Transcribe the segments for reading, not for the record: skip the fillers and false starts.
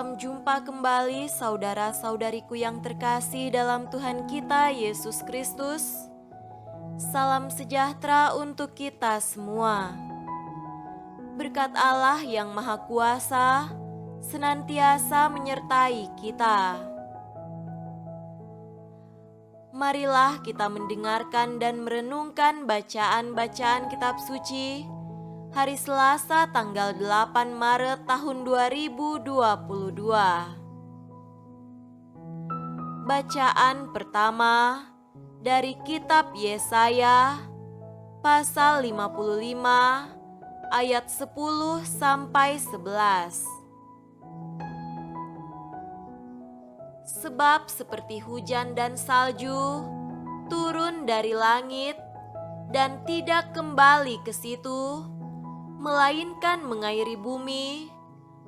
Salam jumpa kembali saudara-saudariku yang terkasih dalam Tuhan kita Yesus Kristus. Salam sejahtera untuk kita semua. Berkat Allah yang Maha Kuasa senantiasa menyertai kita. Marilah kita mendengarkan dan merenungkan bacaan-bacaan kitab suci hari Selasa tanggal 8 Maret tahun 2022. Bacaan pertama dari kitab Yesaya pasal 55 ayat 10 sampai 11. Sebab seperti hujan dan salju turun dari langit dan tidak kembali ke situ, melainkan mengairi bumi,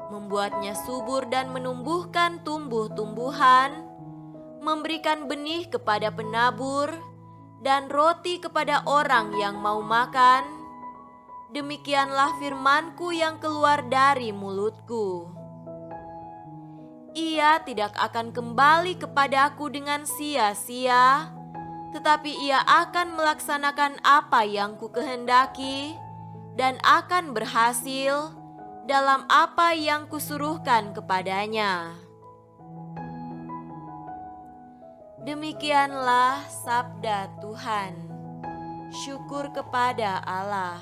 membuatnya subur dan menumbuhkan tumbuh-tumbuhan, memberikan benih kepada penabur, dan roti kepada orang yang mau makan. Demikianlah firman-Ku yang keluar dari mulut-Ku. Ia tidak akan kembali kepadaku dengan sia-sia, tetapi ia akan melaksanakan apa yang Ku kehendaki, dan akan berhasil dalam apa yang Kusuruhkan kepadanya. Demikianlah sabda Tuhan. Syukur kepada Allah.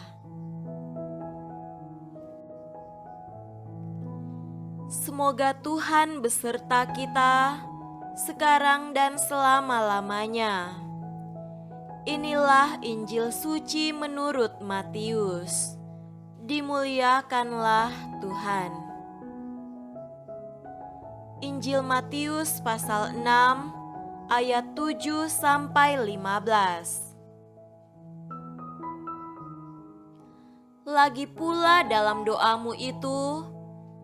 Semoga Tuhan beserta kita sekarang dan selama-lamanya. Inilah Injil suci menurut Matius. Dimuliakanlah Tuhan. Injil Matius pasal 6 ayat 7 sampai 15. Lagi pula dalam doamu itu,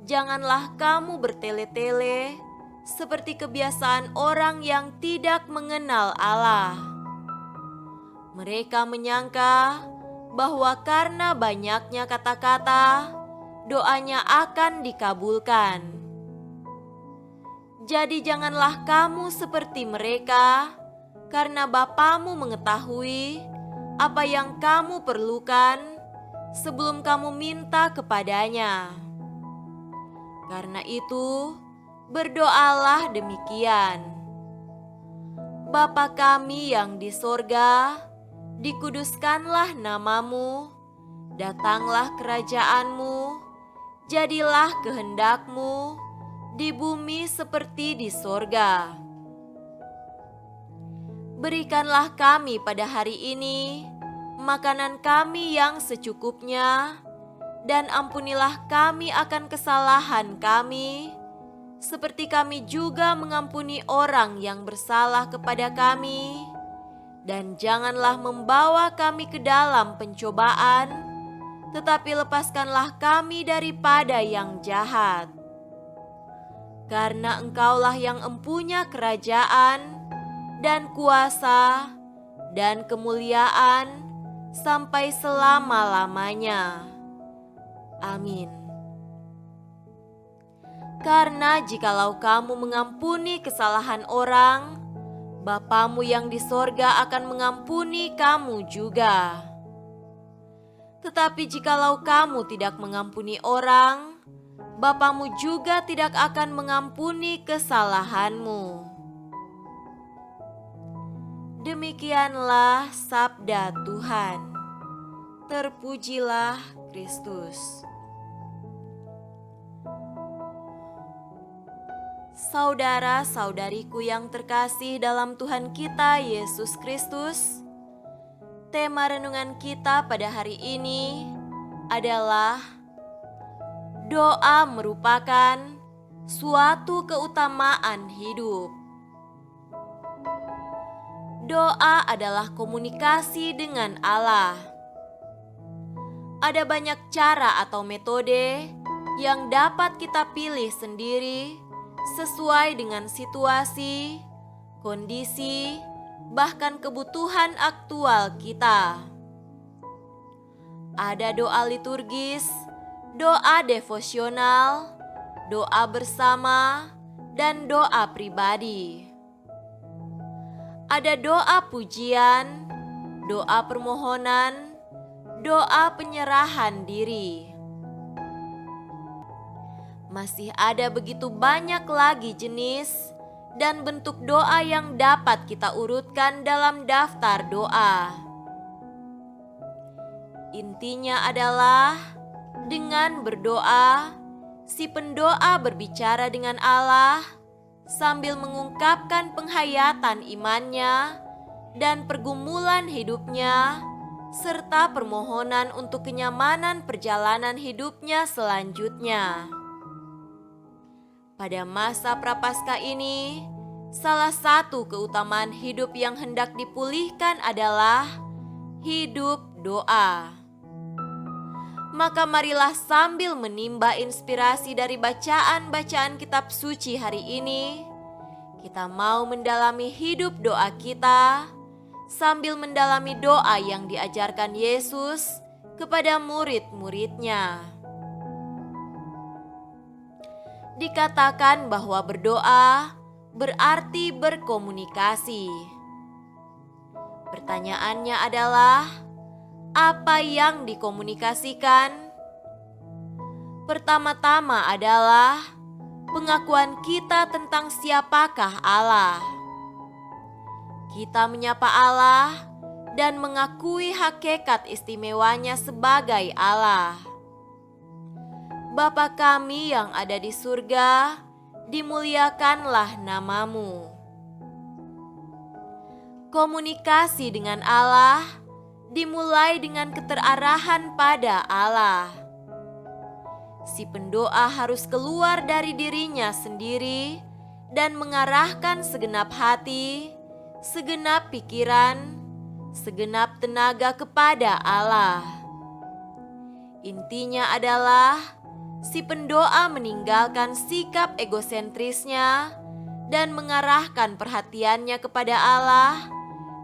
janganlah kamu bertele-tele seperti kebiasaan orang yang tidak mengenal Allah. Mereka menyangka bahwa karena banyaknya kata-kata, doanya akan dikabulkan. Jadi janganlah kamu seperti mereka, karena Bapamu mengetahui apa yang kamu perlukan sebelum kamu minta kepadanya. Karena itu, berdoalah demikian. Bapa kami yang di sorga, dikuduskanlah namamu, datanglah kerajaanmu, jadilah kehendak-Mu di bumi seperti di sorga. Berikanlah kami pada hari ini makanan kami yang secukupnya, dan ampunilah kami akan kesalahan kami, seperti kami juga mengampuni orang yang bersalah kepada kami. Dan janganlah membawa kami ke dalam pencobaan, tetapi lepaskanlah kami daripada yang jahat. Karena Engkaulah yang empunya kerajaan dan kuasa dan kemuliaan sampai selama-lamanya. Amin. Karena jikalau kamu mengampuni kesalahan orang, Bapamu yang di sorga akan mengampuni kamu juga. Tetapi jikalau kamu tidak mengampuni orang, Bapamu juga tidak akan mengampuni kesalahanmu. Demikianlah sabda Tuhan. Terpujilah Kristus. Saudara-saudariku yang terkasih dalam Tuhan kita Yesus Kristus, tema renungan kita pada hari ini adalah doa merupakan suatu keutamaan hidup. Doa adalah komunikasi dengan Allah. Ada banyak cara atau metode yang dapat kita pilih sendiri sesuai dengan situasi, kondisi, bahkan kebutuhan aktual kita. Ada doa liturgis, doa devosional, doa bersama, dan doa pribadi. Ada doa pujian, doa permohonan, doa penyerahan diri. Masih ada begitu banyak lagi jenis dan bentuk doa yang dapat kita urutkan dalam daftar doa. Intinya adalah dengan berdoa, si pendoa berbicara dengan Allah sambil mengungkapkan penghayatan imannya dan pergumulan hidupnya, serta permohonan untuk kenyamanan perjalanan hidupnya selanjutnya. Pada masa Prapaskah ini, salah satu keutamaan hidup yang hendak dipulihkan adalah hidup doa. Maka marilah sambil menimba inspirasi dari bacaan-bacaan kitab suci hari ini, kita mau mendalami hidup doa kita sambil mendalami doa yang diajarkan Yesus kepada murid-muridnya. Dikatakan bahwa berdoa berarti berkomunikasi. Pertanyaannya adalah, apa yang dikomunikasikan? Pertama-tama adalah pengakuan kita tentang siapakah Allah. Kita menyapa Allah dan mengakui hakikat istimewanya sebagai Allah. Bapa kami yang ada di surga, dimuliakanlah namamu. Komunikasi dengan Allah dimulai dengan keterarahan pada Allah. Si pendoa harus keluar dari dirinya sendiri dan mengarahkan segenap hati, segenap pikiran, segenap tenaga kepada Allah. Intinya adalah si pendoa meninggalkan sikap egosentrisnya dan mengarahkan perhatiannya kepada Allah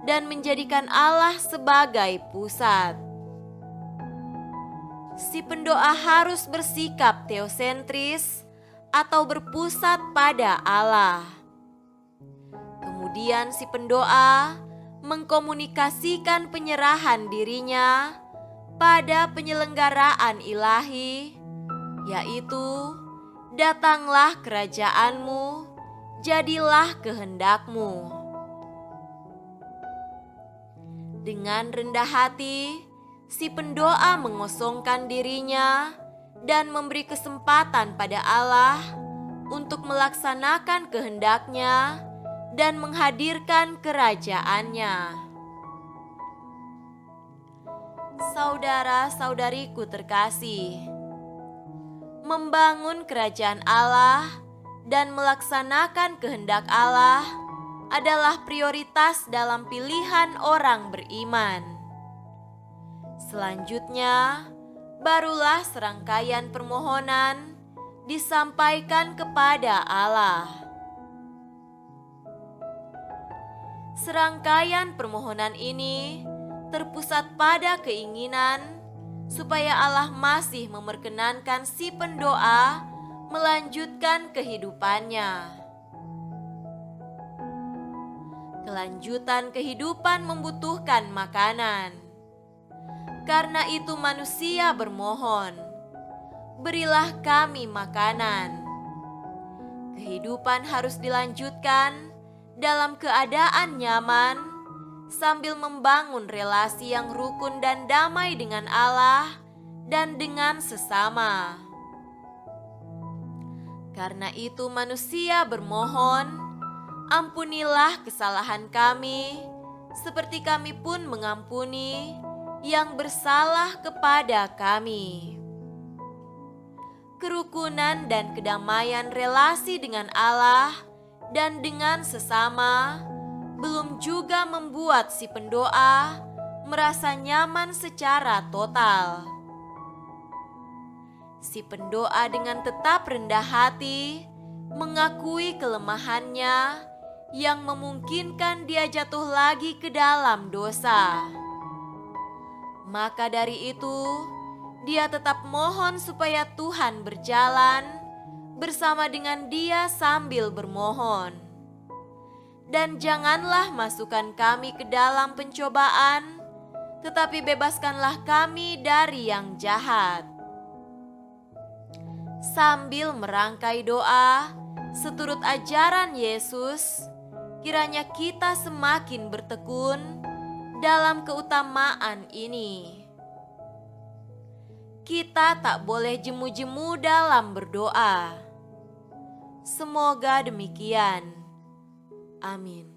dan menjadikan Allah sebagai pusat. Si pendoa harus bersikap teosentris atau berpusat pada Allah. Kemudian si pendoa mengkomunikasikan penyerahan dirinya pada penyelenggaraan ilahi, yaitu datanglah kerajaanmu, jadilah kehendakmu. Dengan rendah hati, si pendoa mengosongkan dirinya dan memberi kesempatan pada Allah untuk melaksanakan kehendaknya dan menghadirkan kerajaannya. Saudara-saudariku terkasih, membangun kerajaan Allah dan melaksanakan kehendak Allah adalah prioritas dalam pilihan orang beriman. Selanjutnya, barulah serangkaian permohonan disampaikan kepada Allah. Serangkaian permohonan ini terpusat pada keinginan supaya Allah masih memperkenankan si pendoa melanjutkan kehidupannya. Kelanjutan kehidupan membutuhkan makanan. Karena itu manusia bermohon, berilah kami makanan. Kehidupan harus dilanjutkan dalam keadaan nyaman sambil membangun relasi yang rukun dan damai dengan Allah dan dengan sesama. Karena itu manusia bermohon, ampunilah kesalahan kami, seperti kami pun mengampuni yang bersalah kepada kami. Kerukunan dan kedamaian relasi dengan Allah dan dengan sesama belum juga membuat si pendoa merasa nyaman secara total. Si pendoa dengan tetap rendah hati mengakui kelemahannya yang memungkinkan dia jatuh lagi ke dalam dosa. Maka dari itu, dia tetap mohon supaya Tuhan berjalan, bersama dengan Dia sambil bermohon. Dan janganlah masukkan kami ke dalam pencobaan, tetapi bebaskanlah kami dari yang jahat. Sambil merangkai doa, seturut ajaran Yesus, kiranya kita semakin bertekun dalam keutamaan ini. Kita tak boleh jemu-jemu dalam berdoa. Semoga demikian. Amin.